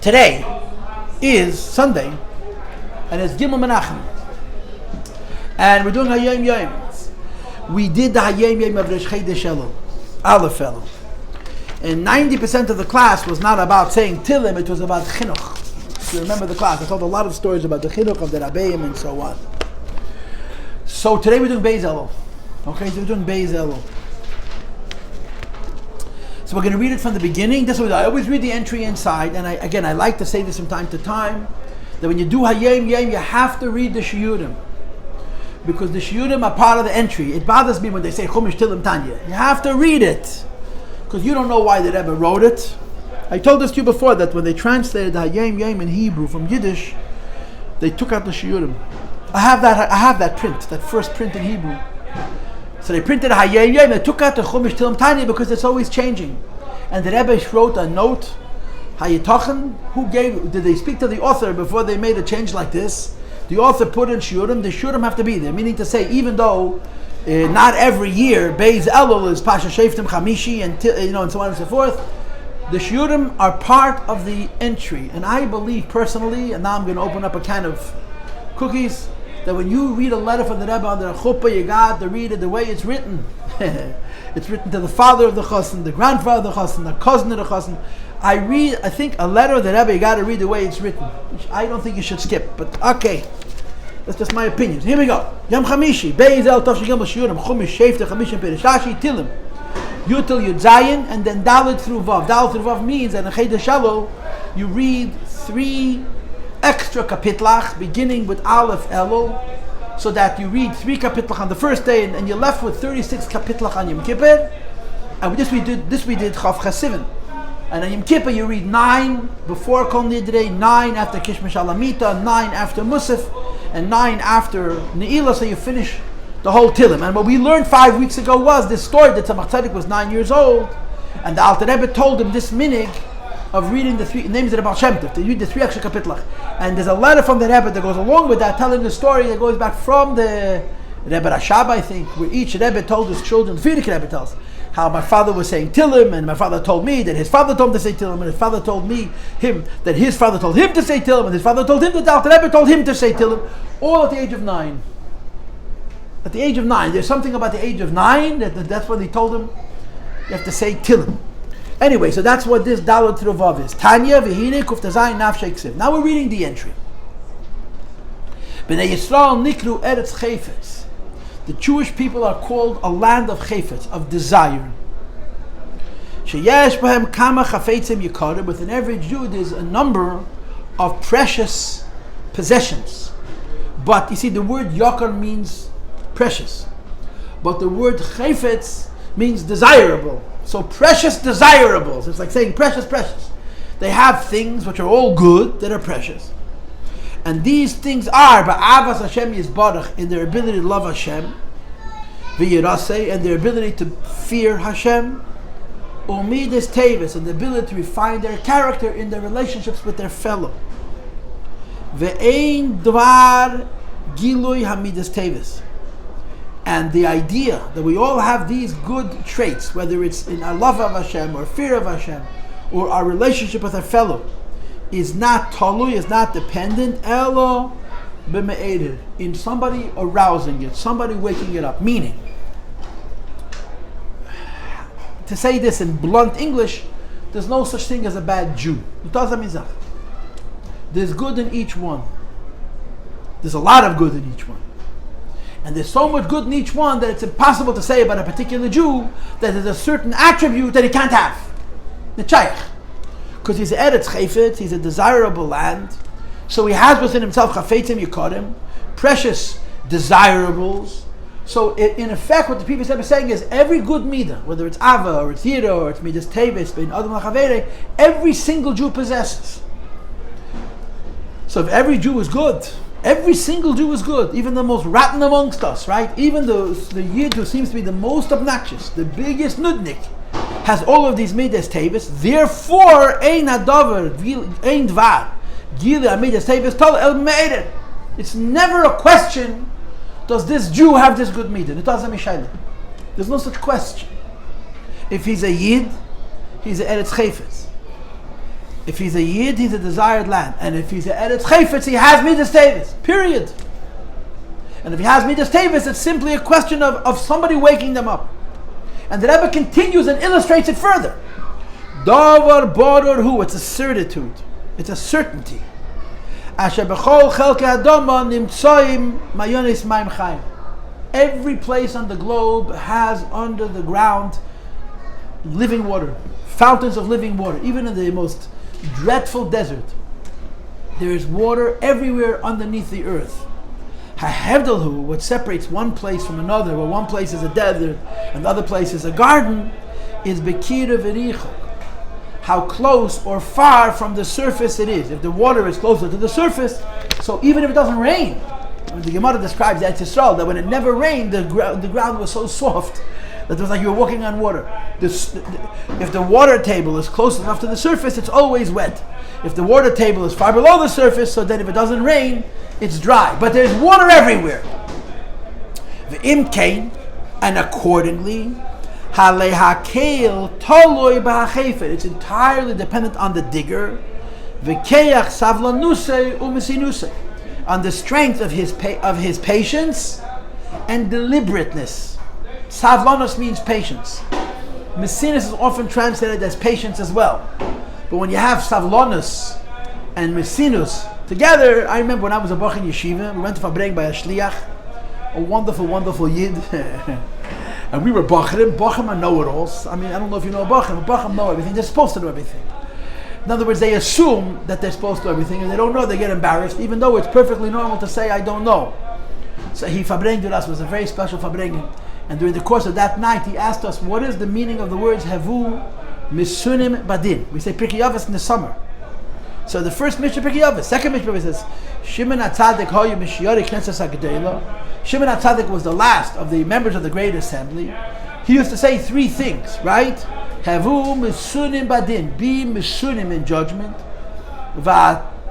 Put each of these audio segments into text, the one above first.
Today is Sunday, and it's Gimel Menachem, and we're doing Hayom Yom. We did the Hayom Yom of Rosh Chodesh Elul, Aleph Elul, and 90% of the class was not about saying Tilim; it was about Chinuch. If you remember the class, I told a lot of stories about the Chinuch of the Rabbeim and so on. So today we're doing Beis Elul. Okay, so we're doing Beis Elul. So we're going to read it from the beginning. This is what I always read the entry inside, and I like to say this from time to time, that when you do Hayom Yom, you have to read the Shiurim, because the Shiurim are part of the entry. It bothers me when they say Chumash Tilim Tanya. You have to read it, because you don't know why the Rebbe wrote it. I told this to you before, that when they translated the Hayom Yom in Hebrew from Yiddish, they took out the Shiurim. I have that print, that first print in Hebrew. So they printed Hayom Yom, they took out the Chumash Tilim Tanya because it's always changing. And the Rebbe wrote a note, Hayitochen, did they speak to the author before they made a change like this? The author put in Shiurim, the Shiurim have to be there, meaning to say, even though not every year Beis Elul is Pasha Sheftim Chamishi and so on and so forth, the Shiurim are part of the entry. And I believe personally, and now I'm going to open up a can of cookies, that when you read a letter from the Rebbe under a chuppah, you got to read it the way it's written. It's written to the father of the chassan, the grandfather of the chassan, the cousin of the chassan. I think a letter of the Rebbe, you got to read the way it's written, which I don't think you should skip, but okay. That's just my opinion. Here we go. Yom Chamishi, Beis Elul Tov Shigim Shiurim, Chumash Shefta Chamishim Perishashi Tilim, Yutil Yud Zayin, and then Dalet through Vav. Dalet through Vav means that in Chodesh Elul you read 3 extra kapitlach, beginning with Aleph Elul, so that you read 3 kapitlach on the first day, and you're left with 36 kapitlach on Yom Kippur. And this we did Chav Chasiven. And on Yom Kippur you read 9 before Kol Nidrei, 9 after Kishmash Alamita, 9 after Musaf, and 9 after Ne'ilah, so you finish the whole Tilim. And what we learned 5 weeks ago was this story that Tzemach Tzedek was 9 years old, and the Alter Rebbe told him this minig of reading the 3 names of the Baal Shem Tov, to read the 3 extra kapitlach. And there's a letter from the Rebbe that goes along with that, telling the story that goes back from the Rebbe Rashab, I think, where each Rebbe told his children, the Frierdiker Rebbe tells, how my father was saying Tilim, and my father told me that his father told him to say Tilim, and his father told him that his father told him to say Tilim, and his father told him that the Alter Rebbe told him to say Tilim, all at the age of 9. At the age of 9, there's something about the age of 9, that's when he told him, you have to say Tilim. Anyway, so that's what this Dalet Through Vav is. Tanya v'hine kuftazayin nafshei ksiv. Now we're reading the entry. B'nei Yisrael nikru eretz chayfetz. The Jewish people are called a land of chayfetz, of desire. Sheyesh b'hem kama chafetzim yikarim. Within every Jew there's a number of precious possessions. But you see, the word yakar means precious, but the word chayfetz means desirable. So precious desirables, it's like saying precious, precious. They have things which are all good, that are precious. And these things are ba'avas Hashem Yisbarach, in their ability to love Hashem, v'yiraseh, and their ability to fear Hashem, umidas tevis, and the ability to refine their character in their relationships with their fellow. Ve'ein dvar gilui hamidas tevis. And the idea that we all have these good traits, whether it's in our love of Hashem or fear of Hashem or our relationship with our fellow, is not talui, is not dependent, elo b'me'edir, in somebody arousing it, somebody waking it up. Meaning, to say this in blunt English, there's no such thing as a bad Jew. There's good in each one. There's a lot of good in each one. And there's so much good in each one that it's impossible to say about a particular Jew that there's a certain attribute that he can't have. Nechayach. Because he's Eretz Chayfetz, he's a desirable land. So he has within himself Chafetzim Yikarim, precious desirables. So in effect, what the previous Rebbe is saying is every good midah, whether it's Ava or it's Yira or it's Midas Tevis, Ben Adam Lachavere, every single Jew possesses. So if every Jew is good, every single Jew is good, even the most rotten amongst us, right? Even the Yid who seems to be the most obnoxious, the biggest nudnik, has all of these midas tevis. Therefore, ein hadavar, ein dvar, gila midas tevis tol el me'eder. It's never a question, does this Jew have this good midah? It doesn't mishayla. There's no such question. If he's a Yid, he's a Eretz Chayfetz. If he's a Yid, he's a desired land. And if he's a Eretz Chayfetz, he has Midas Tevis. Period. And if he has Midas Tevis, it's simply a question of somebody waking them up. And the Rebbe continues and illustrates it further. Davar Boror Hu, it's a certitude. It's a certainty. Asher b'chol chelkei Adama nimtzoim mayonis mayim chayim. Every place on the globe has under the ground living water, fountains of living water. Even in the most dreadful desert, there is water everywhere underneath the earth. Hahevdelhu, what separates one place from another, where one place is a desert and the other place is a garden, is Bekira V'richok, how close or far from the surface it is. If the water is closer to the surface, so even if it doesn't rain, the Gemara describes Eretz Yisrael, that when it never rained, the ground was so soft that it was like you were walking on water. If the water table is close enough to the surface, it's always wet. If the water table is far below the surface, so then if it doesn't rain, it's dry. But there's water everywhere. V'im kain, and accordingly, halehakel toloi b'hachefet. It's entirely dependent on the digger. V'keach savlanusei u'mesinusei, on the strength of his patience and deliberateness. Savlanus means patience. Mesinus is often translated as patience as well. But when you have savlanus and mesinus together, I remember when I was a Bach in Yeshiva, we went to Fabreik by a Shliach, a wonderful, wonderful Yid. And we were Bachrim. Bachrim are know-it-alls. I mean, I don't know if you know Bachrim, but Bachrim know everything. They're supposed to know everything. In other words, they assume that they're supposed to know everything, and they don't know, they get embarrassed, even though it's perfectly normal to say, I don't know. So he Fabreik with us, was a very special Fabreik. And during the course of that night, he asked us, what is the meaning of the words Havu Misunim Badin? We say Pirkei Avos in the summer. So the first Mishnah Pirkei Avos, second Mishnah says, Shimon HaTzadik Hoyu Mishyari Knesset HaGedela. Shimon HaTzadik was the last of the members of the Great Assembly. He used to say three things, right? Havu Misunim Badin, be Misunim in judgment.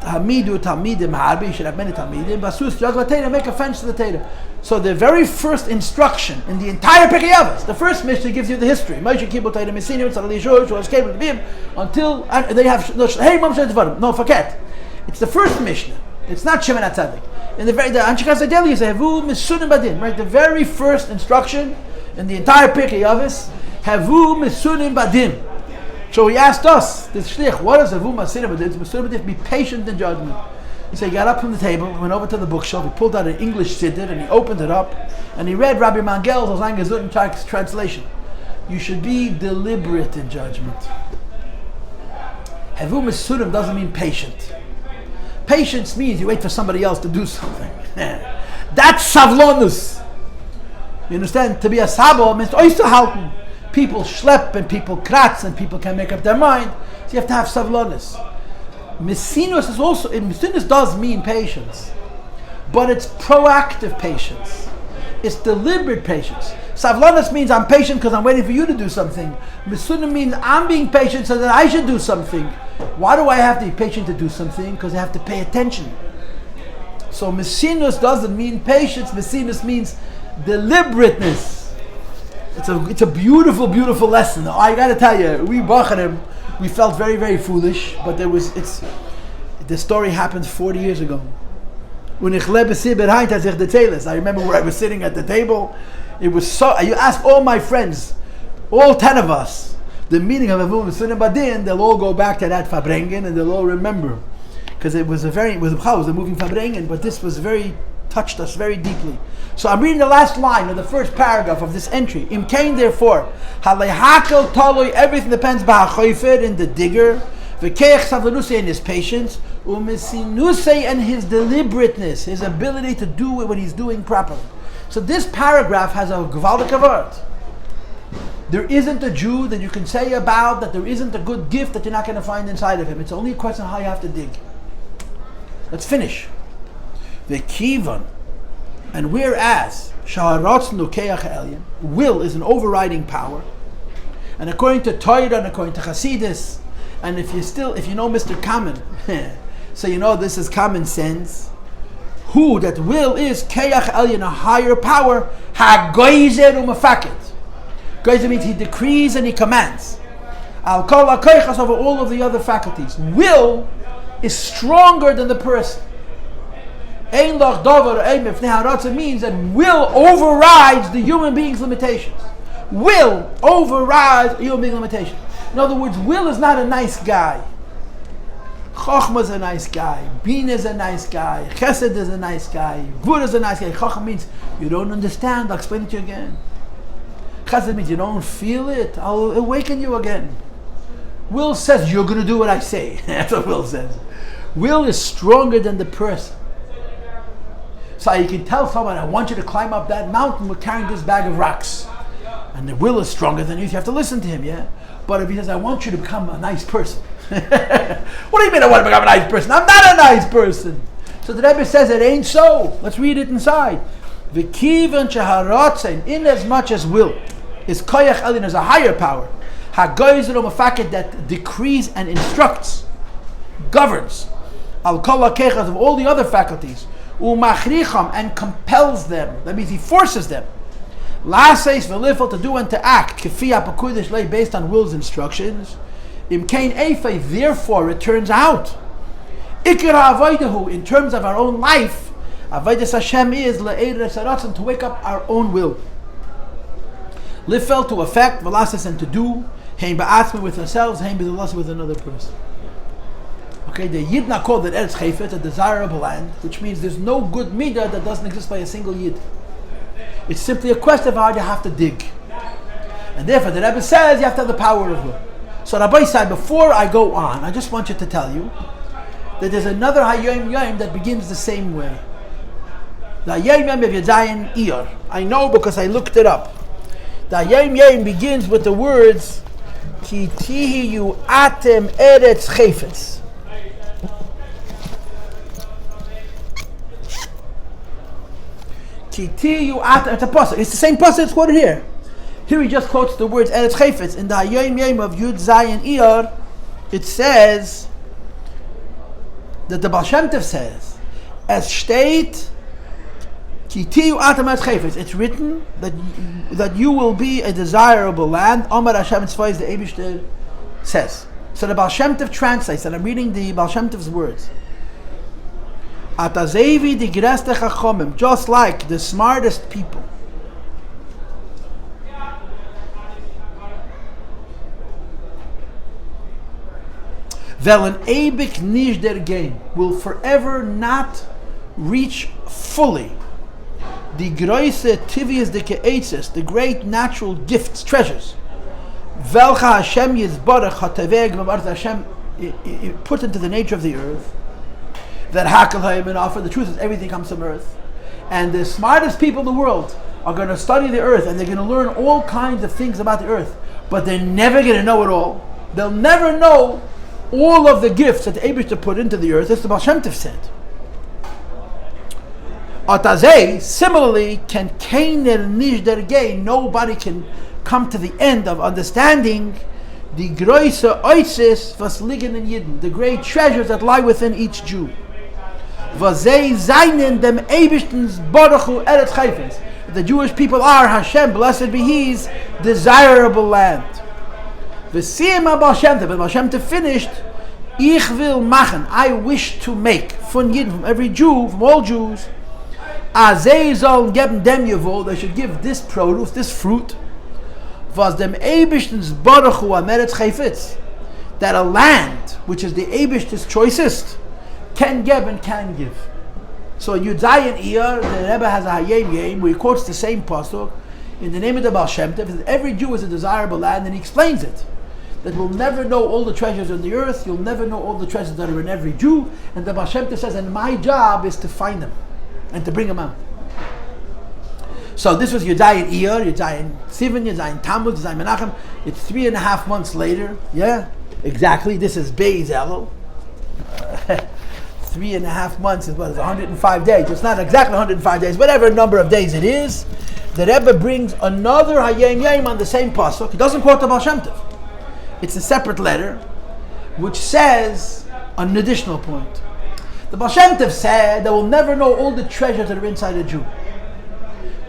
Hamidu Talmidim Harbi, you should have many Talmidim. Basus Yagvateda, make offense to the Teda. So the very first instruction in the entire Pirkei Avos, the first Mishnah gives you the history. Moshe Kibbutz Teda Mesinim Tzadali Shor Shor Escape with Bim until they have Hayom Yom Shadvarim. No, forget. It's the first Mishnah. It's not Shimon HaTzadik. In the Anshikas Adeli you say Havu Misunim Badin. Right, the very first instruction in the entire Pirkei Avos, Havu Misunim Badin. So he asked us, this shlich, what is Havu Misunim Badin? Misunim Badin, be patient in judgment. So he got up from the table, went over to the bookshelf, he pulled out an English siddur and he opened it up and he read Rabbi Mangel's Ozang Gesundheit translation. You should be deliberate in judgment. Havu Misunim doesn't mean patient. Patience means you wait for somebody else to do something. That's savlonus. You understand? To be a sabo means oisterhalten. People schlep and people kratz and people can make up their mind. So you have to have savlonus. Mesinus is also, mesinus does mean patience, but it's proactive patience. It's deliberate patience. Savlanus means I'm patient because I'm waiting for you to do something. Mesunah means I'm being patient so that I should do something. Why do I have to be patient to do something? Because I have to pay attention. So mesinus doesn't mean patience. Mesinus means deliberateness. It's a beautiful, beautiful lesson. I got to tell you, we felt very, very foolish, but the story happened 40 years ago. I remember where I was sitting at the table. It was so, you ask all my friends, all 10 of us, the meaning of Havu Misunim Badin, they'll all go back to that Fabrengen and they'll all remember. Because it was a moving Fabrengen, but this touched us very deeply. So I'm reading the last line of the first paragraph of this entry. Im kain, therefore, halehakel taloi, everything depends b'hachofer, in the digger, v'keich savlanusei, in his patience, u'mesinusei, and his deliberateness, his ability to do what he's doing properly. So this paragraph has a gewaldige word. There isn't a Jew that you can say about that there isn't a good gift that you're not going to find inside of him. It's only a question of how you have to dig. Let's finish. The kivan, and whereas will is an overriding power, and according to Torah and according to Chassidus, and if you know Mr. Common, so you know this is common sense. Who that will is keach elyon, a higher power, hagoizer umafaket. Geiser means he decrees and he commands. Al kol hakoichas, over all of the other faculties. Will is stronger than the person. Ein lach davar ein mifnei haratzon means that will overrides the human being's limitations. Will overrides human being's limitations. In other words, will is not a nice guy. Chochmah is a nice guy. Bin is a nice guy. Chesed is a nice guy. Gvur is a nice guy. Chochmah means you don't understand. I'll explain it to you again. Chesed means you don't feel it. I'll awaken you again. Will says you're going to do what I say. That's what will says. Will is stronger than the person. So you can tell someone, I want you to climb up that mountain with carrying this bag of rocks. And the will is stronger than you. You have to listen to him, yeah? But if he says, I want you to become a nice person. What do you mean I want to become a nice person? I'm not a nice person. So the Rebbe says it ain't so. Let's read it inside. V'kivan sheharatzen, in as much as will, is koyach elin, is a higher power. Hagoyzer u'mafaket, that decrees and instructs, governs. Al kol hakechas, of all the other faculties. U'machricham, and compels them. That means he forces them. Laseis v'lifel, to do and to act. Kefi hapakudish lei, based on will's instructions. Imkein eifei, therefore it turns out. Ikir ha'avoidahu, in terms of our own life, avodas Hashem is le'eres haratzon, to wake up our own will. Lifel, to affect, v'lases, and to do. Hein ba'atzmi, with ourselves. Hein b'zalas, with another person. Okay, the Yidden are called that Eretz Chayfetz, a desirable land, which means there's no good midah that doesn't exist by a single Yid. It's simply a question of how you have to dig. And therefore the Rebbe says you have to have the power of will. So Rabbi said, before I go on, I just want you to tell you that there's another Hayom Yom that begins the same way. The Hayom Yom of Yedzayin Iyar. I know because I looked it up. The Hayom Yom begins with the words Ki tihiyu atem eretz chayfetz. Ki tihiyu atem, it's a pasuk. It's the same pasuk that's quoted here. Here he just quotes the words eretz chayfetz. In the Hayom Yom of Yud Zayin Iyar, it says that the Baal Shem Tov says, as steht Ki tihiyu atem eretz chayfetz. It's written that you will be a desirable land. Amar Hashem Tzvayis, the Eibishter says. So the Baal Shem Tov translates, and I'm reading the Baal Shem Tov's words. Atazevi di greste chachomim, just like the smartest people. Velen ebik nish der gain, will forever not reach fully the groise tivias de ke'etzes, the great natural gifts, treasures. Velcha Hashem yizbarach hateveg v'mart Hashem put into the nature of the earth. That hakal hayim and offer. The truth is everything comes from earth. And the smartest people in the world are going to study the earth and they're going to learn all kinds of things about the earth. But they're never going to know it all. They'll never know all of the gifts that the Eibishter put into the earth, as the Baal Shem Tov said. Atazei, similarly, can keiner nish dergei, nobody can come to the end of understanding the groise oises was liegen in Yidden, the great treasures that lie within each Jew. Vazei zainen dem Eibishten's baruchu eretz chayfetz. The Jewish people are, Hashem, blessed be His desirable land. V'siyem Baal Shem Tov, but Baal Shem Tov finished, Ich will machen, I wish to make, von Yidden, from every Jew, from all Jews, Azei sollen geben dem Yevol, they should give this produce, this fruit, was dem Eibishten's baruchu eretz chayfetz, that a land, which is the Eibishten's choicest, can give and can give. So Yud Zayin Iyar, the Rebbe has a Hayom Yom where he quotes the same pasuk in the name of the Baal Shem Tov, that every Jew is a desirable land, and he explains it. That we'll never know all the treasures on the earth, you'll never know all the treasures that are in every Jew, and the Baal Shem Tov says, and my job is to find them and to bring them out. So this was Yud Zayin Iyar, Yud Zayin Sivan, Yud Zayin Tammuz, Yud Zayin Menachem. It's 3.5 months later. Yeah, exactly. This is Beis Elul. 3.5 months is what? It's 105 days. It's not exactly 105 days, whatever number of days it is. The Rebbe brings another Hayom Yom on the same pasuk. He doesn't quote the Baal Shem Tov. It's a separate letter, which says an additional point. The Baal Shem Tov said that we'll never know all the treasures that are inside a Jew.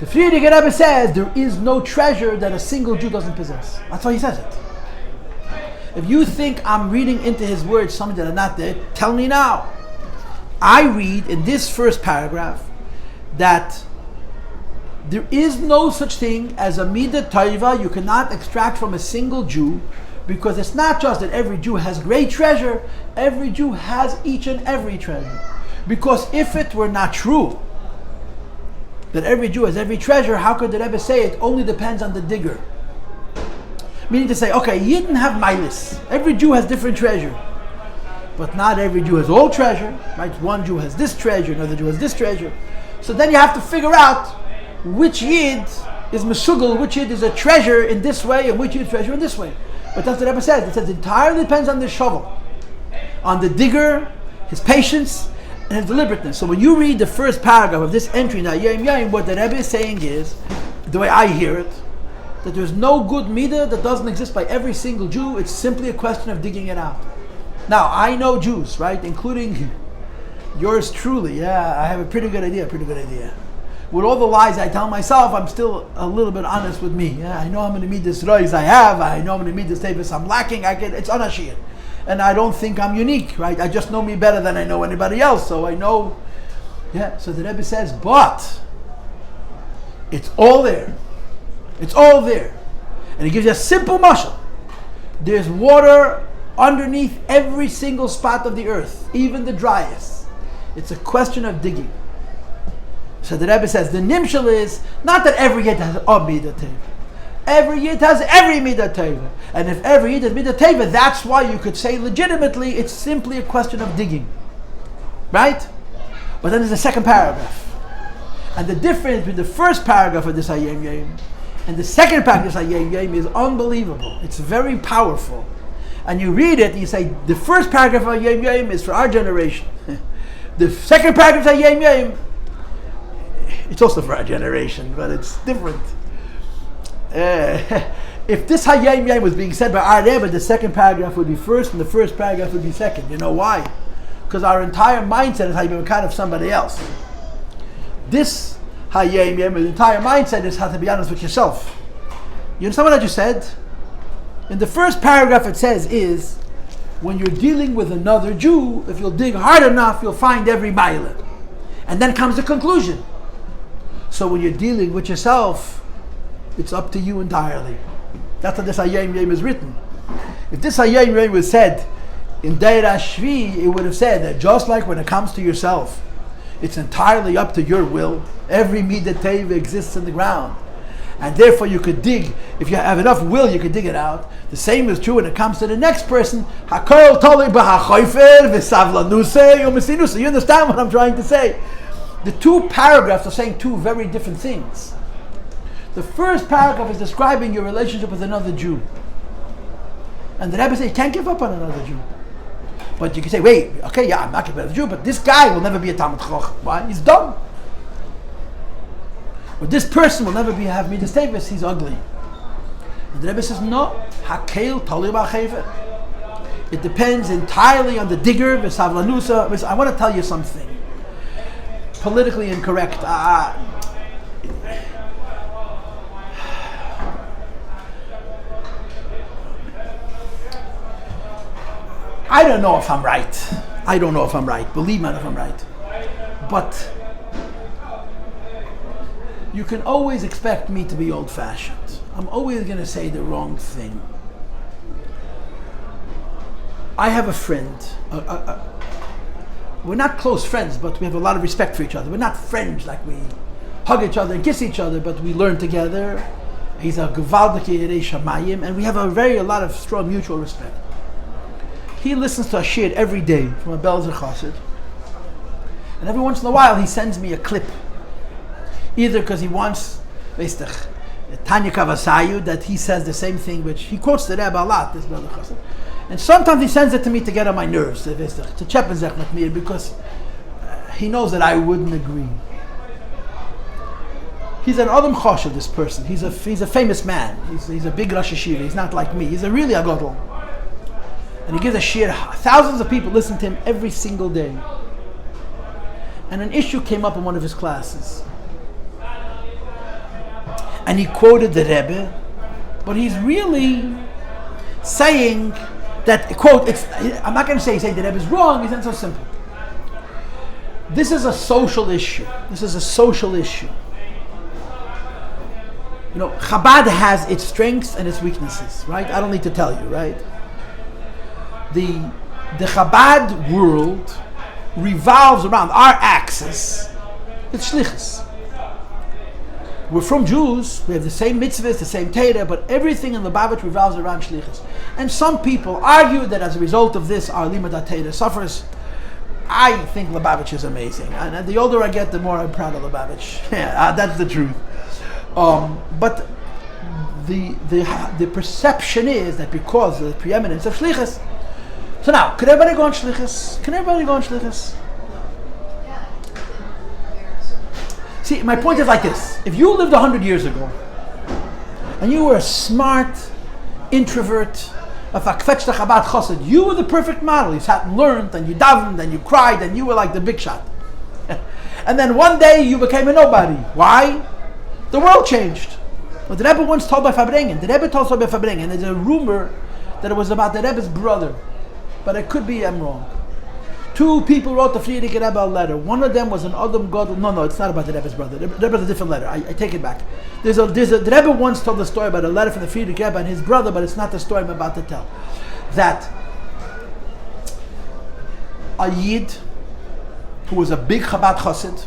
The Frierdiker Rebbe says there is no treasure that a single Jew doesn't possess. That's why he says it. If you think I'm reading into his words something that are not there, tell me now. I read in this first paragraph that there is no such thing as a midah taiva you cannot extract from a single Jew, because it's not just that every Jew has great treasure, every Jew has each and every treasure. Because if it were not true that every Jew has every treasure, how could the Rebbe say it only depends on the digger? Meaning to say, okay, Yidden have milas. Every Jew has different treasure. But not every Jew has all treasure. Right? One Jew has this treasure, another Jew has this treasure. So then you have to figure out which Yid is Meshugal, which Yid is a treasure in this way, and which Yid is treasure in this way. But that's what the Rebbe says. It says it entirely depends on the shovel, on the digger, his patience, and his deliberateness. So when you read the first paragraph of this entry in Hayom Yom, what the Rebbe is saying is, the way I hear it, that there's no good midah that doesn't exist by every single Jew. It's simply a question of digging it out. Now, I know Jews, right? Including yours truly. Yeah, I have a pretty good idea. With all the lies I tell myself, I'm still a little bit honest with me. Yeah, I know how many midas rois I have. I know how many midas tavis I'm lacking. It's unashir. And I don't think I'm unique, right? I just know me better than I know anybody else. So I know. Yeah, so the Rebbe says, but it's all there. It's all there. And he gives you a simple mashal. There's water underneath every single spot of the earth, even the driest. It's a question of digging. So the Rebbe says the nimshal is not that every yid has a midah teva. Every yid has every midah teva. And if every yid has midah teva, that's why you could say legitimately it's simply a question of digging. Right? But then there's the second paragraph. And the difference between the first paragraph of this Hayom Yom and the second paragraph of this Hayom Yom is unbelievable. It's very powerful. And you read it and you say, the first paragraph of Hayom Yom is for our generation. The second paragraph of Hayom Yom, it's also for our generation, but it's different. If this Hayom Yom was being said by our Rebbe, the second paragraph would be first and the first paragraph would be second. You know why? Because our entire mindset is how you become kind of somebody else. This Hayom Yom, the entire mindset is how to be honest with yourself. You understand what I just said? In the first paragraph it says is, when you're dealing with another Jew, if you'll dig hard enough, you'll find every mile. And then comes the conclusion. So when you're dealing with yourself, it's up to you entirely. That's how this Hayom Yom is written. If this Hayom Yom was said in Deira Shvi, it would have said that just like when it comes to yourself, it's entirely up to your will. Every midah teva exists in the ground. And therefore you could dig, if you have enough will, you could dig it out. The same is true when it comes to the next person. Hakol toli b'hachoifer v'savlanuse u'mesinuse. You understand what I'm trying to say? The two paragraphs are saying two very different things. The first paragraph is describing your relationship with another Jew. And the Rebbe says you can't give up on another Jew. But you can say, wait, okay, yeah, I'm not giving up on a Jew, but this guy will never be a Talmud Chacham. Why? He's dumb. Or this person will never have midas tevis, he's ugly. And the Rebbe says, no, hakel tali b'chefer. It depends entirely on the digger, v'savlanusa. I want to tell you something. Politically incorrect. I don't know if I'm right. Believe me if I'm right. But you can always expect me to be old-fashioned. I'm always going to say the wrong thing. I have a friend. We're not close friends, but we have a lot of respect for each other. We're not friends like we hug each other and kiss each other, but we learn together. He's a gewaldige Yerei Shamayim, and we have a lot of strong mutual respect. He listens to a shir every day from a Belzer Chassid, and every once in a while he sends me a clip. Either because he wants, Tanya Kavasayu, that he says the same thing, which he quotes the Rebbe a lot, this Belzer Chassid. And sometimes he sends it to me to get on my nerves, to cheppen mit mir, because he knows that I wouldn't agree. He's an Adam Choshev, this person. He's a famous man. He's a big Rosh Hashiva. He's not like me. He's a really a gadol. And he gives a shir. Thousands of people listen to him every single day. And an issue came up in one of his classes. and he quoted the Rebbe, but he's really saying that, quote, I'm not going to say the Rebbe is wrong, it's not so simple. This is a social issue. You know, Chabad has its strengths and its weaknesses, right? I don't need to tell you, right? The Chabad world revolves around our axis. It's shlichus. We're from Jews, we have the same mitzvahs, the same Torah, but everything in Lubavitch revolves around shlichus. And some people argue that as a result of this, our limud Torah suffers. I think Lubavitch is amazing. And the older I get, the more I'm proud of Lubavitch. Yeah, that's the truth. But the perception is that because of the preeminence of shlichus. So now, can everybody go on shlichus? See, my point is like this. If you lived 100 years ago, and you were a smart introvert, a fakfetch Chabad chassid, you were the perfect model. You sat and learned, and you davened, and you cried, and you were like the big shot. And then one day you became a nobody. Why? The world changed. But the Rebbe once told by Fabrengen, there's a rumor that it was about the Rebbe's brother. But it could be I'm wrong. Two people wrote the Friedrich Rebbe a letter. One of them was an Adam God. No, it's not about the Rebbe's brother. The Rebbe's a different letter. I take it back. The Rebbe once told the story about a letter from the Friedrich Rebbe and his brother, but it's not the story I'm about to tell. That a Yid who was a big Chabad chassid,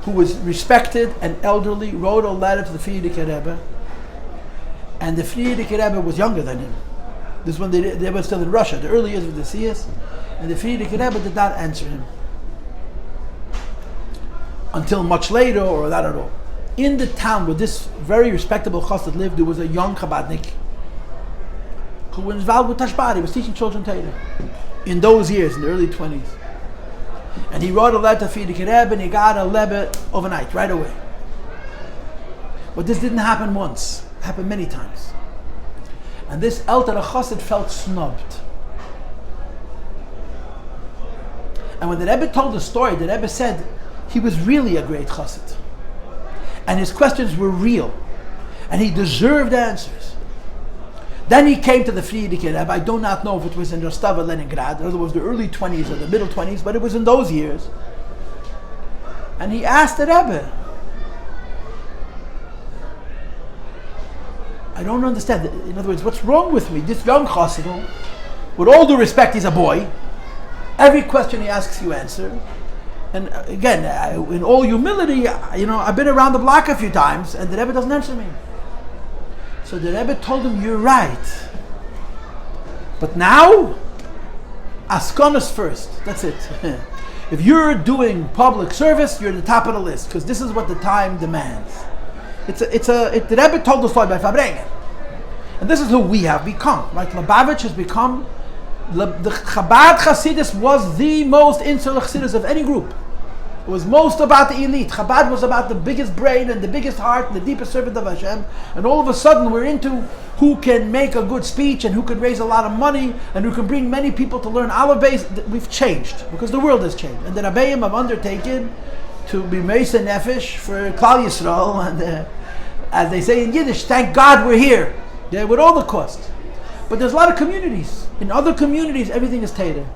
who was respected and elderly, wrote a letter to the Friedrich Rebbe, and the Friedrich Rebbe was younger than him. This is when they were still in Russia, the early years of the Siyas, and the Friedrich Rebbe did not answer him until much later, or not at all. In the town where this very respectable chassid lived, there was a young Chabadnik who was involved with Tashbari. He was teaching children Torah in those years, in the early 20s. And he wrote a letter to Friedrich Rebbe, and he got a Rebbe overnight, right away. But this didn't happen once; it happened many times. And this elder chassid felt snubbed. And when the Rebbe told the story, the Rebbe said he was really a great chassid, and his questions were real, and he deserved answers. Then he came to the Friedrich Rebbe. I do not know if it was in Rostava, Leningrad, or it was the early 20s or the middle 20s, but it was in those years. And he asked the Rebbe, I don't understand. In other words, what's wrong with me? This young chassid, with all due respect, he's a boy. Every question he asks, you answer. And again, in all humility, I've been around the block a few times, and the Rebbe doesn't answer me. So the Rebbe told him, you're right. But now, Askonos first. That's it. If you're doing public service, you're at the top of the list, because this is what the time demands. The Rebbe told the story by Fabrengen. And this is who we have become. Right? Lubavitch has become, the Chabad Chassidus was the most insular Chassidus of any group. It was most about the elite. Chabad was about the biggest brain and the biggest heart and the deepest servant of Hashem. And all of a sudden we're into who can make a good speech and who can raise a lot of money and who can bring many people to learn Aleph Beis. We've changed because the world has changed. And the Rabbeim have undertaken to be Meisa Nefesh for Klal Yisrael. And as they say in Yiddish, thank God we're here. Yeah, with all the cost. But there's a lot of communities. In other communities, everything is Torah.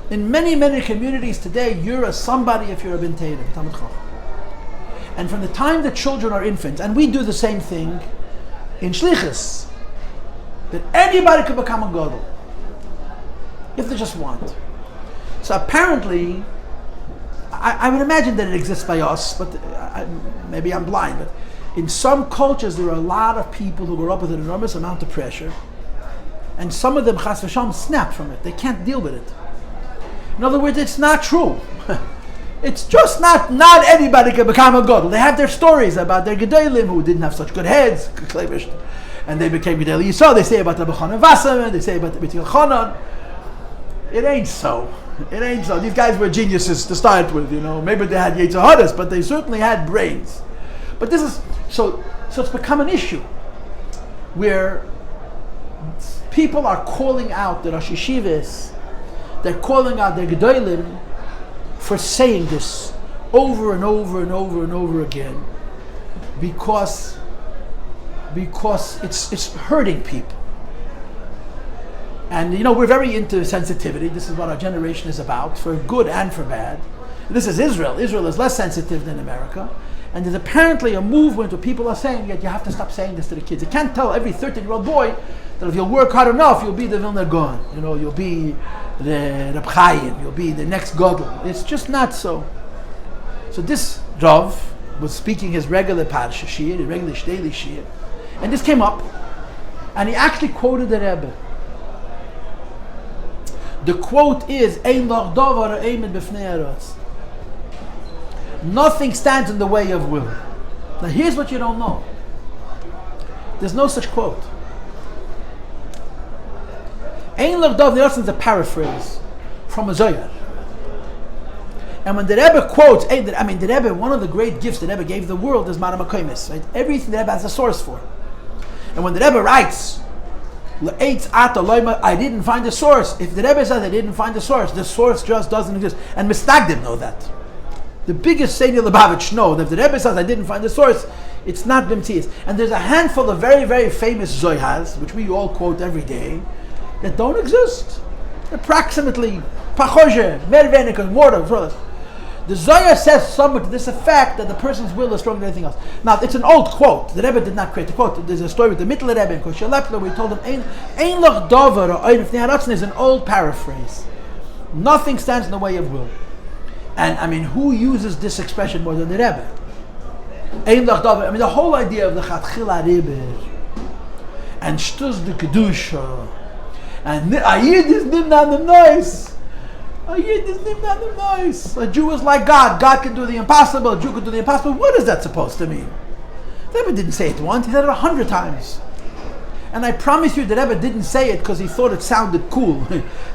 In many, many communities today, you're a somebody if you're a bin Torah, Talmid Chacham. And from the time that children are infants, and we do the same thing in Shlichus, that anybody could become a Gadol, if they just want. So apparently, I would imagine that it exists by us, but maybe I'm blind, but in some cultures there are a lot of people who grow up with an enormous amount of pressure, and some of them, chas v'sham, snap from it. They can't deal with it. In other words, it's not true. It's just not anybody can become a gadol. They have their stories about their gedolim who didn't have such good heads, and they became gedol Yisrael. They say about the Bechon Vasam, they say about the B'til Chonon. It ain't so. It ain't so. These guys were geniuses to start with, Maybe they had Yetzaharas, but they certainly had brains. But this is so it's become an issue where people are calling out the Rosh Yeshivas. They're calling out their gedolim for saying this over and over and over and over again. because it's hurting people. And we're very into sensitivity. This is what our generation is about, for good and for bad. This is Israel. Israel is less sensitive than America. And there's apparently a movement where people are saying, yet you have to stop saying this to the kids. You can't tell every 13-year-old boy that if you'll work hard enough, you'll be the Vilna Gaon. You'll be the Reb Chaim. You'll be the next Gadol. It's just not so. So this Rav was speaking his regular Parsha Shir, his regular daily Shir, and this came up, and he actually quoted the Rebbe. The quote is, Ein lach davar ha'emet b'fnei ha'aretz. Nothing stands in the way of will. Now here's what you don't know. There's no such quote. Ein lach davar ha'eretz is a paraphrase from a Zohar. And when the Rebbe quotes, the Rebbe, one of the great gifts the Rebbe gave the world is Mara Makoimis, right? Everything the Rebbe has a source for. And when the Rebbe writes, I didn't find the source. If the Rebbe says I didn't find the source just doesn't exist. And Mistagdim know that. The biggest Seder Lubavitch know that if the Rebbe says I didn't find the source, it's not Bimtzias. And there's a handful of very, very famous Zohars, which we all quote every day, that don't exist. Approximately, Pachoje, Mervenik, Morda, the Zohar says somewhat to this effect that the person's will is stronger than anything else. Now, it's an old quote. The Rebbe did not create the quote. There's a story with the Mittler Rebbe in Kosher Lepler where he told him, Ein lach davar ha'emet b'fnei ha'aretz is an old paraphrase. Nothing stands in the way of will. And who uses this expression more than the Rebbe? Ein lach davar. The whole idea of the Chatchila Rebbe and Shtuz de Kedusha and Ayid is nimna nice. A Yid is nimna nice. A Jew is like God. God can do the impossible. A Jew can do the impossible. What is that supposed to mean? The Rebbe didn't say it once. He said it 100 times. And I promise you, the Rebbe didn't say it because he thought it sounded cool.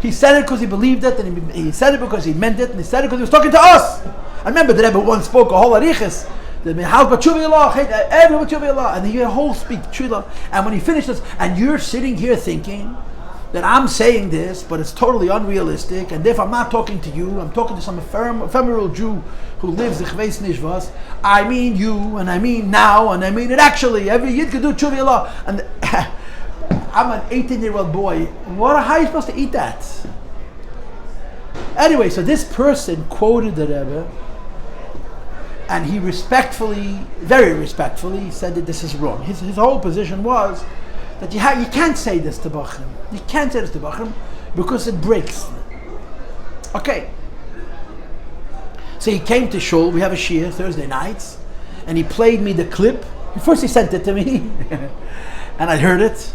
He said it because he believed it, and he said it because he meant it, and he said it because he was talking to us. I remember the Rebbe once spoke a whole arichas. And he had a whole speech, and when he finished this, and you're sitting here thinking that I'm saying this, but it's totally unrealistic, and if I'm not talking to you, I'm talking to some ephemeral Jew who lives Chveis Nishvas. I mean you, and I mean now, and I mean it actually. Every Yid could do Tshuva Allah. And I'm an 18-year-old boy. How are you supposed to eat that? Anyway, so this person quoted the Rebbe, and he respectfully, very respectfully, said that this is wrong. His whole position was that you can't say this to Bachrim. You can't say this to Bachrim because it breaks. Okay. So he came to Shul. We have a Shia Thursday nights, and he played me the clip. First he sent it to me, and I heard it,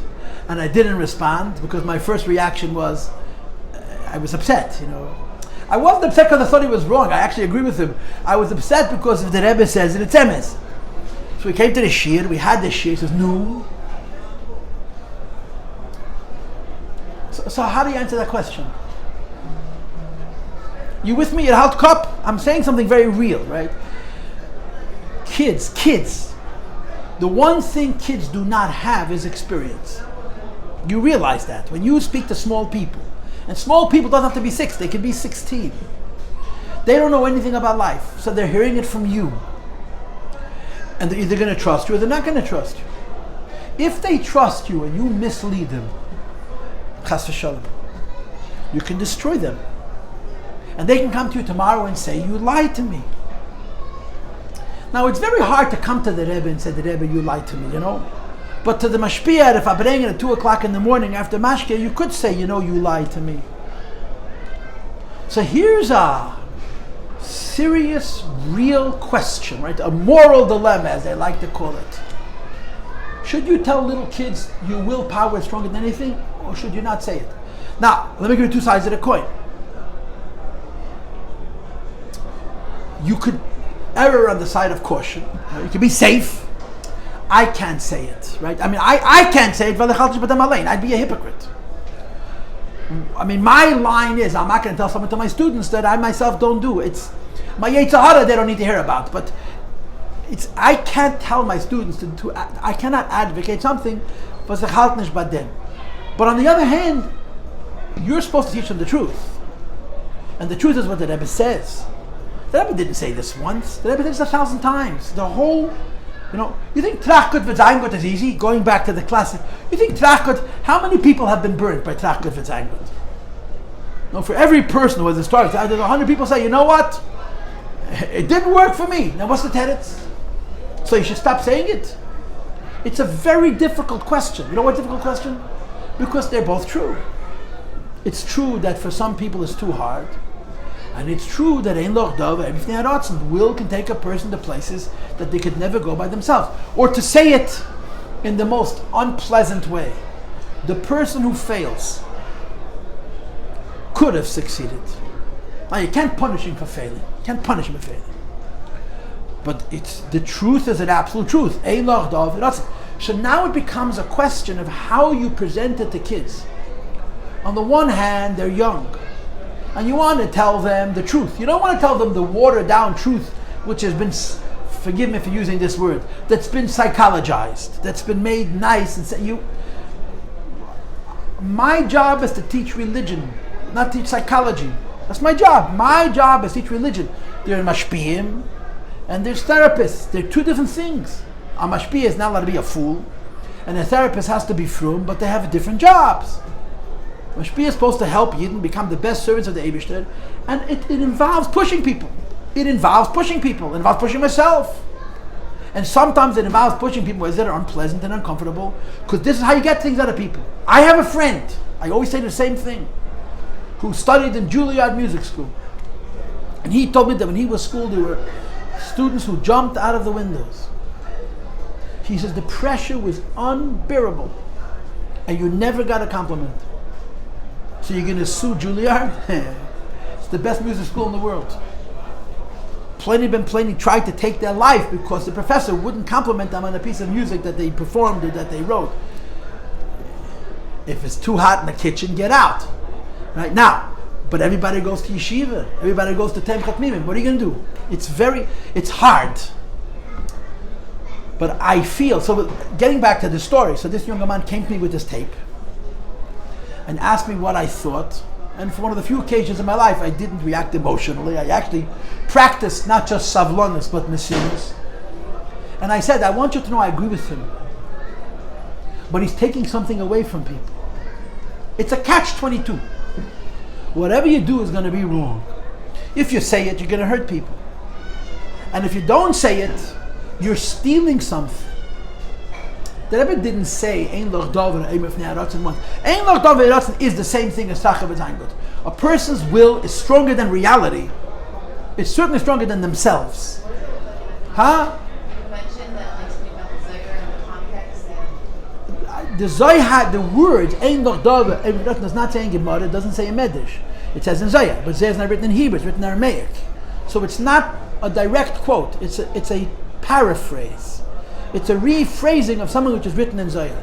and I didn't respond because my first reaction was I was upset. I wasn't upset because I thought he was wrong. I actually agree with him. I was upset because if the Rebbe says it, it's emes. So we came to the Shir. We had the Shir. He says no. So how do you answer that question? You with me at Halt Cup? I'm saying something very real, right? Kids. The one thing kids do not have is experience. You realize that when you speak to small people. And small people don't have to be 6, they can be 16. They don't know anything about life, so they're hearing it from you. And they're either going to trust you or they're not going to trust you. If they trust you and you mislead them, Chas v'shalom, you can destroy them. And they can come to you tomorrow and say, you lied to me. Now it's very hard to come to the Rebbe and say, the Rebbe, you lied to me, But to the mashpia, if I bring it at 2 o'clock in the morning after mashkia, you could say, you lied to me. So here's a serious, real question, right? A moral dilemma, as they like to call it. Should you tell little kids your willpower is stronger than anything, or should you not say it? Now, let me give you 2 sides of the coin. You could err on the side of caution. You could be safe. I can't say it, right? I can't say it, I'd be a hypocrite. My line is, I'm not going to tell someone to my students that I myself don't do. It's my Yetzirah they don't need to hear about, but I can't tell my students I cannot advocate something, but on the other hand, you're supposed to teach them the truth. And the truth is what the Rebbe says. The Rebbe didn't say this once. The Rebbe did this 1,000 times. The whole You think Trachgut V'Zayngut is easy? Going back to the classic. You think Trachgut, how many people have been burnt by Trachgut V'Zayngut? For every person who has a story, there's 100 people say, you know what? It didn't work for me. Now what's the teretz? So you should stop saying it. It's a very difficult question. You know what difficult question? Because they're both true. It's true that for some people it's too hard. And it's true that Ein Loch Dov, everything Haratzon, will can take a person to places that they could never go by themselves. Or to say it in the most unpleasant way, the person who fails could have succeeded. Now you can't punish him for failing. But the truth is an absolute truth. Ein Loch Dov, Haratzon. So now it becomes a question of how you present it to kids. On the one hand, they're young, and you want to tell them the truth. You don't want to tell them the watered down truth, which has been, forgive me for using this word, that's been psychologized, that's been made nice. My job is to teach religion, not teach psychology. That's my job. My job is to teach religion. There are mashpiyim, and there's therapists. They're two different things. A mashpiyah is not allowed to be a fool, and a therapist has to be frum, but they have different jobs. Mashpiyah is supposed to help Yidden become the best servants of the Eibishter, and it involves pushing people. It involves pushing myself. And sometimes it involves pushing people ways that are unpleasant and uncomfortable, because this is how you get things out of people. I have a friend, I always say the same thing, who studied in Juilliard Music School. And he told me that when he was school, there were students who jumped out of the windows. He says the pressure was unbearable, and you never got a compliment. So you're going to sue Juilliard? It's the best music school in the world. Plenty tried to take their life because the professor wouldn't compliment them on a piece of music that they performed or that they wrote. If it's too hot in the kitchen, get out. Right now, but everybody goes to yeshiva. Everybody goes to Temchat Mimim. What are you going to do? It's hard. But I feel, so getting back to the story, so this young man came to me with this tape and asked me what I thought. And for one of the few occasions in my life, I didn't react emotionally. I actually practiced not just savlonis, but mesiras. And I said, I want you to know I agree with him. But he's taking something away from people. It's a catch-22. Whatever you do is going to be wrong. If you say it, you're going to hurt people. And if you don't say it, you're stealing something. The Rebbe didn't say Ein Loch Dov Ein Loch Dov is the same thing as Trachgut V'Zayngut. A person's will is stronger than reality. It's certainly stronger than themselves. Huh? You mentioned that speaking about the Zohar in the context. The Zohar, the words Ein Loch Dov Ein Loch does not say in Gemara. It doesn't say in Medrash. It says in Zohar, but Zohar is not written in Hebrew. It's written in Aramaic. So it's not a direct quote. It's a paraphrase. It's a rephrasing of something which is written in Zohar.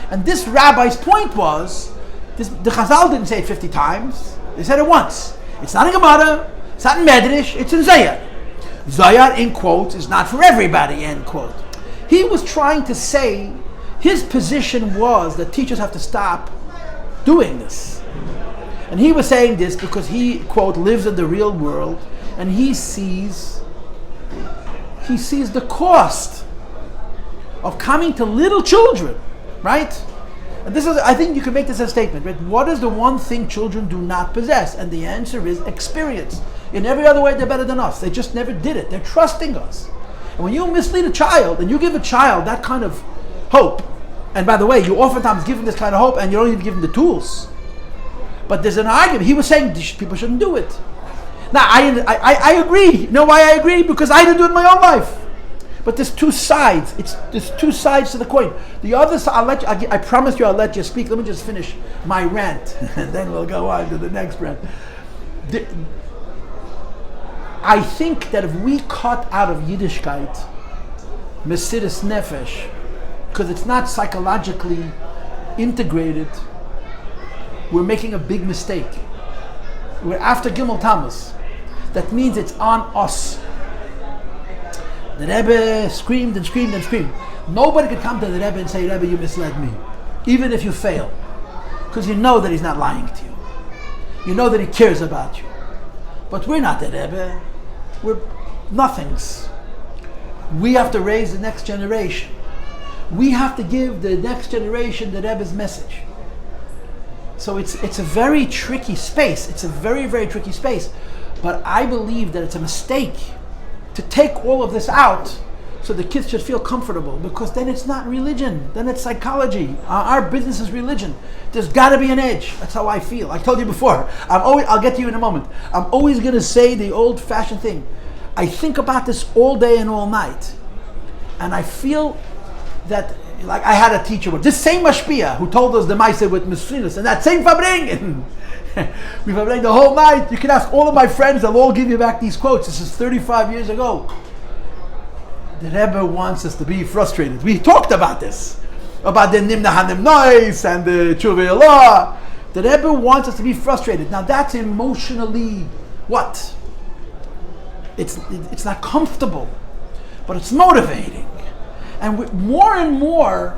And this rabbi's point was, the Chazal didn't say it 50 times. They said it once. It's not in Gemara, it's not in Medrash, it's in Zohar. Zohar, in quotes, is not for everybody, end quote. He was trying to say, his position was that teachers have to stop doing this. And he was saying this because he, quote, lives in the real world, and he sees the cost of coming to little children, right? And this is, I think you can make this a statement, right? What is the one thing children do not possess? And the answer is experience. In every other way, they're better than us. They just never did it. They're trusting us. And when you mislead a child, and you give a child that kind of hope, and by the way, you oftentimes give them this kind of hope, and you don't even give them the tools. But there's an argument. He was saying people shouldn't do it. Now, I agree. You know why I agree? Because I didn't do it in my own life. But there's two sides. There's two sides to the coin. The other side, I promise you I'll let you speak. Let me just finish my rant, and then we'll go on to the next rant. I think that if we cut out of Yiddishkeit Mesiras Nefesh, because it's not psychologically integrated, we're making a big mistake. We're after Gimel Tammuz. That means it's on us. The Rebbe screamed and screamed and screamed. Nobody could come to the Rebbe and say, Rebbe, you misled me. Even if you fail. Because you know that he's not lying to you. You know that he cares about you. But we're not the Rebbe. We're nothings. We have to raise the next generation. We have to give the next generation the Rebbe's message. So it's a very tricky space. It's a very, very tricky space. But I believe that it's a mistake to take all of this out so the kids should feel comfortable, because then it's not religion, then it's psychology. Our business is religion. There's got to be an edge. That's how I feel. I told you before. I'll get to you in a moment. I'm always going to say the old-fashioned thing. I think about this all day and all night, and I feel that, like, I had a teacher, this same mashpia, who told us the Maaseh with Mesrinus, and that same Fabring. We Fabring the whole night. You can ask all of my friends; they'll all give you back these quotes. This is 35 years ago. The Rebbe wants us to be frustrated. We talked about this, about the Nimna Hanim Nois and the Chuvei Allah. The Rebbe wants us to be frustrated. Now that's emotionally what? It's not comfortable, but it's motivating. And more and more,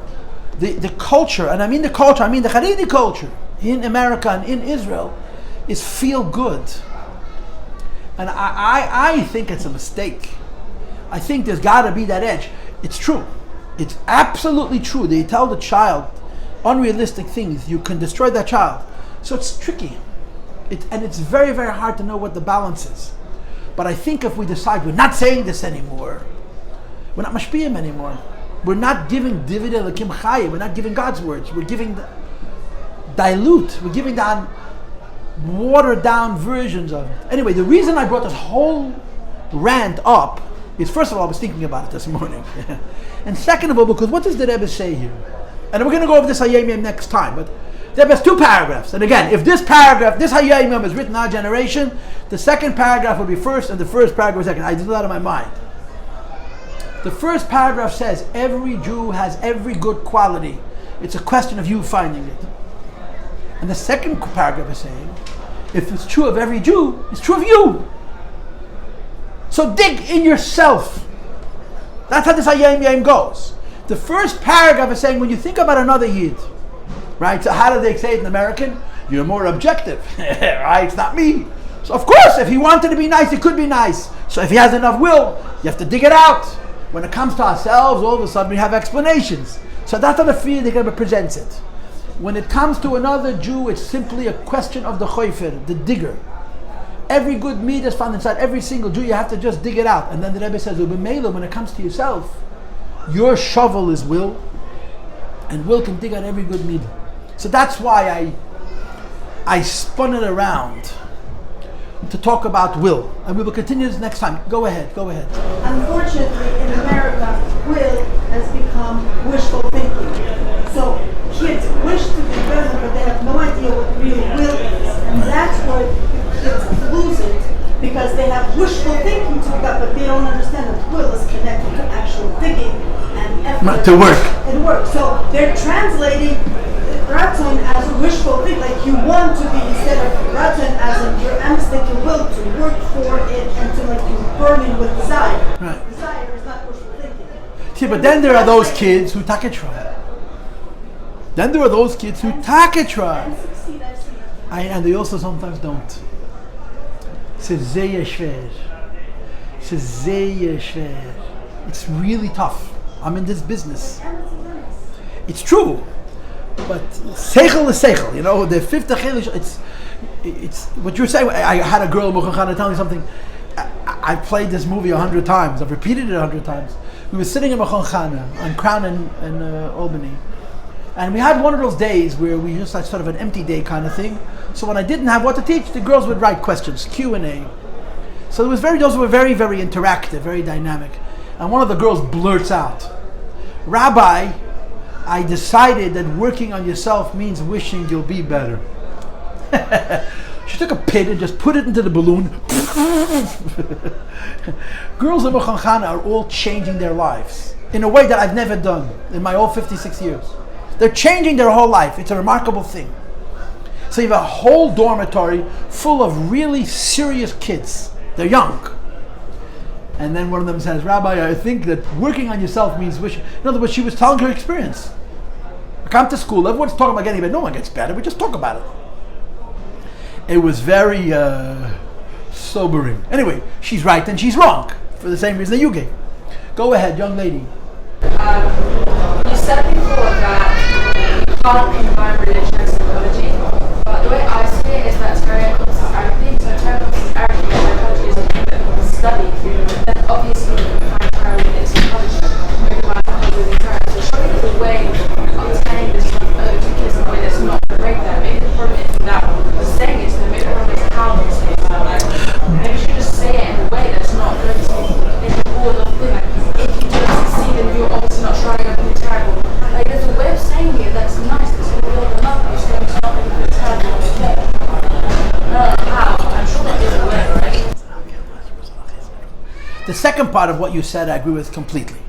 the culture, and I mean the culture, I mean the Haredi culture in America and in Israel, is feel good. And I think it's a mistake. I think there's got to be that edge. It's true. It's absolutely true. They tell the child unrealistic things. You can destroy that child. So it's tricky. And it's very, very hard to know what the balance is. But I think if we decide we're not saying this anymore, we're not mashpiyim anymore. We're not giving Divid Elokim Chayim. We're not giving God's words. We're giving dilute. We're giving down watered down versions of it. Anyway, the reason I brought this whole rant up is, first of all, I was thinking about it this morning. And second of all, because what does the Rebbe say here? And we're going to go over this Hayom Yom next time, but the Rebbe has two paragraphs. And again, if this paragraph, this Hayom Yom is written in our generation, the second paragraph will be first and the first paragraph second. I did that in my mind. The first paragraph says, every Jew has every good quality. It's a question of you finding it. And the second paragraph is saying, if it's true of every Jew, it's true of you. So dig in yourself. That's how this Hayom Yom goes. The first paragraph is saying, when you think about another Yid, right? So how do they say it in American? You're more objective, right? It's not me. So of course, if he wanted to be nice, he could be nice. So if he has enough will, you have to dig it out. When it comes to ourselves, all of a sudden we have explanations. So that's how the Rebbe presents it. When it comes to another Jew, it's simply a question of the choifer, the digger. Every good meat is found inside every single Jew. You have to just dig it out. And then the Rebbe says, "Ubemela, when it comes to yourself, your shovel is will, and will can dig out every good meat." So that's why I spun it around to talk about will, and we will continue this next time. Go ahead. Unfortunately, in America, will has become wishful thinking. So kids wish to be better, but they have no idea what real will is, and that's where kids lose it, because they have wishful thinking to God, but they don't understand that will is connected to actual digging and effort to work. And work. So they're translating Ratzon as a wishful thing, like you want to be, instead of Ratzon as in your amstic, your will to work for it and to, like, you burning with desire. Right. Desire is not wishful thinking. See, but then there are those kids who take a try. Then there are those kids who take a try. And succeed, I've seen it. And they also sometimes don't. It's really tough. I'm in this business. It's true. But seichel is seichel, you know. The fifth chilish, it's what you're saying. I had a girl Mochan Chana tell me something. I played this movie 100 times. I've repeated it 100 times. We were sitting in Mochan Chana on Crown in Albany, and we had one of those days where we just had sort of an empty day kind of thing. So when I didn't have what to teach, the girls would write questions, Q&A. So those were very, very interactive, very dynamic. And one of the girls blurts out, "Rabbi, I decided that working on yourself means wishing you'll be better." She took a pin and just put it into the balloon. Girls in Mochan Chana are all changing their lives in a way that I've never done in my whole 56 years. They're changing their whole life. It's a remarkable thing. So you have a whole dormitory full of really serious kids. They're young. And then one of them says, "Rabbi, I think that working on yourself means wishing." In other words, she was telling her experience. I come to school, everyone's talking about getting better. No one gets better, we just talk about it. It was very sobering. Anyway, she's right and she's wrong for the same reason that you gave. Go ahead, young lady. You said before that you can't combine religion and psychology, but the way I see it is that Torah considers everything. So Torah considers everything, and psychology is a thing that people study. Then obviously you can find Torah within psychology, you can find psychology within Torah. So surely there's a way of telling this stuff to kids in a way that's not going to break them. Maybe the problem isn't that we're saying it to them, maybe the problem is how we're saying it. Like, maybe you should just say it in a way that's not going to make a wall of thing. Like, if you don't succeed, then you're obviously not trying to be terrible. Like, there's a way of saying it that's nice, that's going to build them up, it's going to not make them terrible. Okay. I don't know how. I'm sure there is a way, right? The second part of what you said, I agree with completely.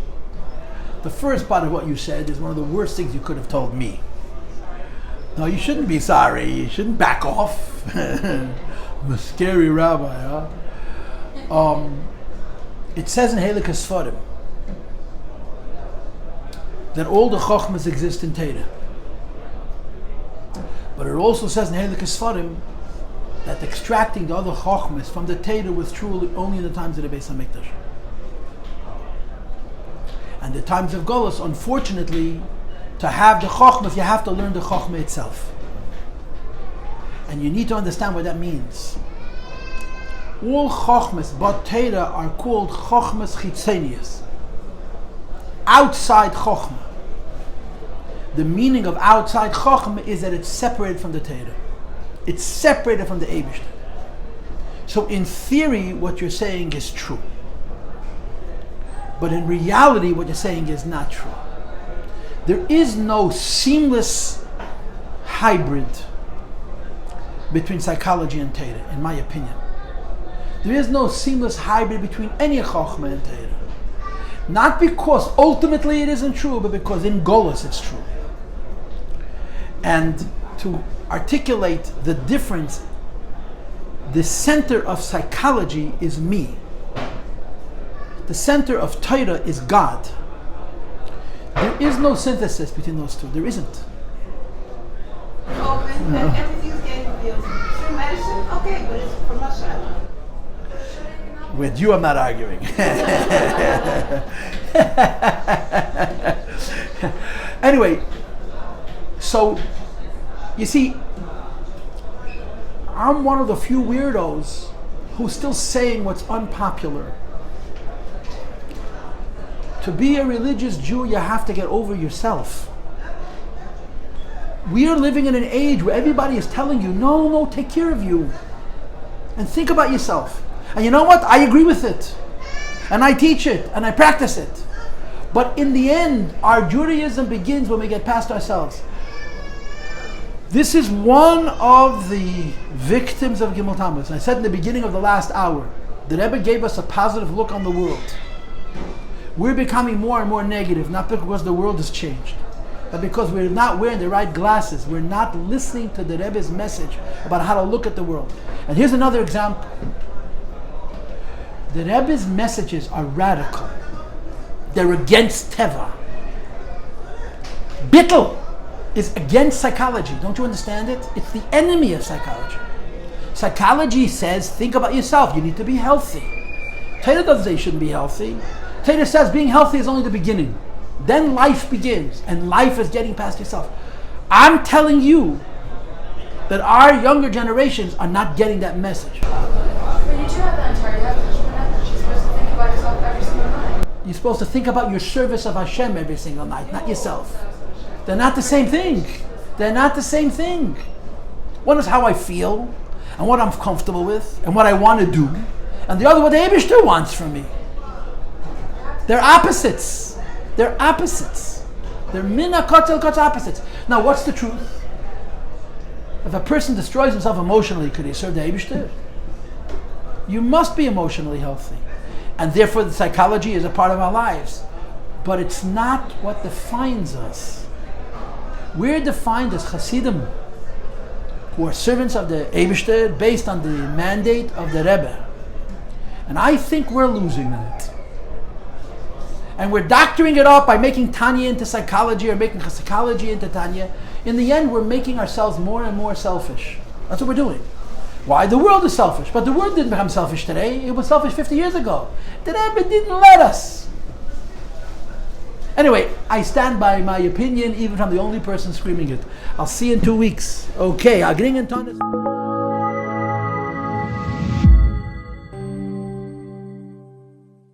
The first part of what you said is one of the worst things you could have told me. No, you shouldn't be sorry. You shouldn't back off. I'm a scary rabbi, huh? It says in Halakha Sfarim that all the chokhmas exist in Torah. But it also says in Halakha Sfarim that extracting the other chokhmas from the Torah was truly only in the times of the Beis HaMikdash. And the times of Golus, unfortunately, to have the chokhmas, you have to learn the chokhmah itself. And you need to understand what that means. All chokhmas but Torah are called chokhmas chitzenius. Outside chokhmah. The meaning of outside chokhmah is that it's separated from the Torah. It's separated from the Eibishter. So in theory, what you're saying is true. But in reality, what you're saying is not true. There is no seamless hybrid between psychology and Torah, in my opinion. There is no seamless hybrid between any chokhmah and Torah. Not because ultimately it isn't true, but because in Golus it's true. And to articulate the difference, the center of psychology is me. The center of Torah is God. There is no synthesis between those two. There isn't. Open, and everything's getting confused. Through medicine, okay, but it's from Hashem. With you, I'm not arguing. Anyway, so you see, I'm one of the few weirdos who's still saying what's unpopular. To be a religious Jew, you have to get over yourself. We are living in an age where everybody is telling you, no, take care of you. And think about yourself. And you know what? I agree with it. And I teach it. And I practice it. But in the end, our Judaism begins when we get past ourselves. This is one of the victims of Gimel Tammuz. I said in the beginning of the last hour, the Rebbe gave us a positive look on the world. We're becoming more and more negative, not because the world has changed, but because we're not wearing the right glasses. We're not listening to the Rebbe's message about how to look at the world. And here's another example. The Rebbe's messages are radical. They're against Teva. Bittul is against psychology. Don't you understand it? It's the enemy of psychology. Psychology says, think about yourself. You need to be healthy. Torah doesn't say you shouldn't be healthy. Torah says being healthy is only the beginning. Then life begins, and life is getting past yourself. I'm telling you that our younger generations are not getting that message. But you do have that entire level. You're supposed to think about yourself every single night. You're supposed to think about your service of Hashem every single night, not yourself. They're not the same thing. They're not the same thing. One is how I feel, and what I'm comfortable with, and what I want to do. And the other, what the Eibishter wants from me. They're opposites. They're opposites. They're mina kotel kotel opposites. Now, what's the truth? If a person destroys himself emotionally, could he serve the Eibishter? You must be emotionally healthy. And therefore, the psychology is a part of our lives. But it's not what defines us. We're defined as Hasidim, who are servants of the Eibishter based on the mandate of the Rebbe. And I think we're losing that. And we're doctoring it up by making Tanya into psychology or making psychology into Tanya. In the end, we're making ourselves more and more selfish. That's what we're doing. Why? The world is selfish. But the world didn't become selfish today. It was selfish 50 years ago. The Rebbe didn't let us. Anyway, I stand by my opinion, even if I'm the only person screaming it. I'll see you in 2 weeks. Okay, I'll get in